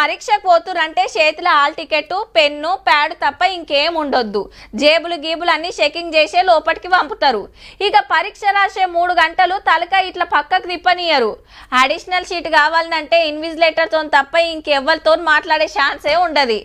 పరీక్షకు పోతురంటే చేతిలో hall ticket pen pad తప్ప ఇంకేం ఉండొద్దు. జేబులు గీబులు అన్ని చెకింగ్ చేసే లోపలికి పంపుతారు. ఇక పరీక్ష రాసే 3 గంటలు తలకాయ ఇట్లా పక్కకు తిప్పనియరు. అడిషనల్ షీట్ కావాలంటే ఇన్విజిలేటర్తో తప్ప ఇంకెవ్వరితో మాట్లాడే ఛాన్సే ఉండదు.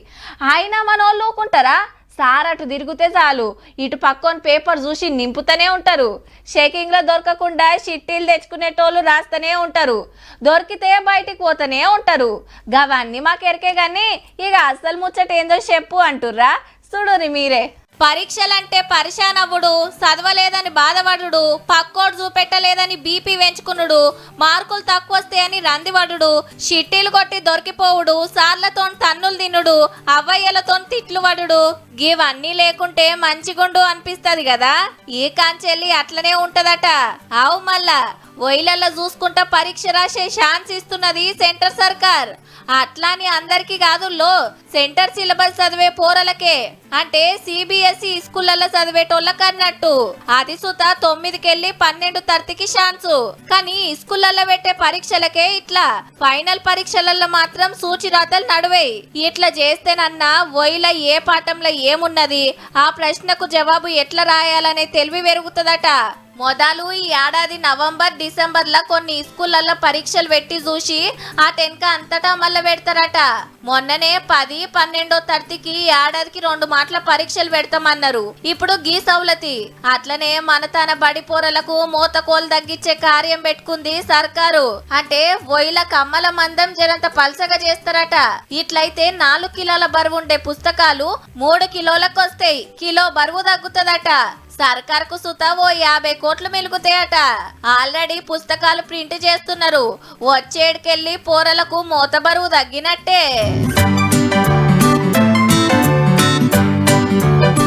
అయినా మనోళ్ళు ఊకుంటారా? సార్ అటు తిరిగితే చాలు ఇటు పక్కన పేపర్ చూసి నింపుతూనే ఉంటారు. షేకింగ్లో దొరకకుండా చిట్టీలు తెచ్చుకునేటోళ్ళు రాస్తూనే ఉంటారు. దొరికితే బయటికి పోతూనే ఉంటారు. గవన్నీ మాకెరికే కానీ ఇక అసలు ముచ్చట ఏందో చెప్పు అంటుర్రా? చూడుని మీరే. పరీక్షలంటే పరిశానవ్వుడు, చదవలేదని బాధపడుడు, పక్కోడు చూపెట్టలేదని బీపీ పెంచుకునుడు, మార్కులు తక్కువ వస్తాయని రందిపడుడు, షిట్టీలు కొట్టి దొరికిపోవుడు, సార్లతో తన్నులు తినుడు, అవ్వయ్యలతో తిట్లు పడుడు, ఇవన్నీ లేకుంటే మంచిగుండు అనిపిస్తుంది కదా. ఈ కాంచెల్లి అట్లనే ఉంటదట. అవు మళ్ళా ఒయిలల్లో చూసుకుంటా పరీక్ష రాసే ఛాన్స్ ఇస్తున్నది సెంటర్ సర్కార్. అట్లాని అందరికి కాదుల్లో, సెంటర్ సిలబస్ చదివే పోరలకే, అంటే సిబిఎస్ఈ స్కూళ్ళల్లో చదివేటోళ్ళకి అన్నట్టు. అది సుత 9కెళ్ళి 12 తరతికి ఛాన్సు. కానీ స్కూళ్ళల్లో పెట్టే పరీక్షలకే ఇట్లా. ఫైనల్ పరీక్షలలో మాత్రం సూచిరాతలు నడువేయి. ఇట్లా చేస్తేనన్నా ఒయిల ఏ పాఠంలో ఏమున్నది, ఆ ప్రశ్నకు జవాబు ఎట్లా రాయాలనే తెలివి పెరుగుతుందట. మొదలు ఈ ఏడాది నవంబర్ డిసెంబర్లో కొన్ని స్కూళ్ళల్లో పరీక్షలు పెట్టి చూసి ఆ టెన్క అంతటా మళ్ళీ పెడతారట. మొన్ననే 10, 12వ తరగతికి ఏడాదికి 2 మాటల పరీక్షలు పెడతామన్నారు. ఇప్పుడు గీ సౌలతి. అట్లనే మన తన బడి పోరలకు మోతకోలు తగ్గించే కార్యం పెట్టుకుంది సర్కారు. అంటే ఒయిల కమ్మల మందం జరంత పల్సగా చేస్తారట. ఇట్లయితే 4 కిలోల బరువు ఉండే పుస్తకాలు 3 కిలోలకు వస్తాయి. కిలో బరువు తగ్గుతుందట. సర్కార్కు సుత ఓ 50 కోట్లు మిలుగుతాయట. ఆల్రెడీ పుస్తకాలు ప్రింట్ చేస్తున్నారు. వచ్చేడికెళ్ళి పోరలకు మోత బరువు తగ్గినట్టే.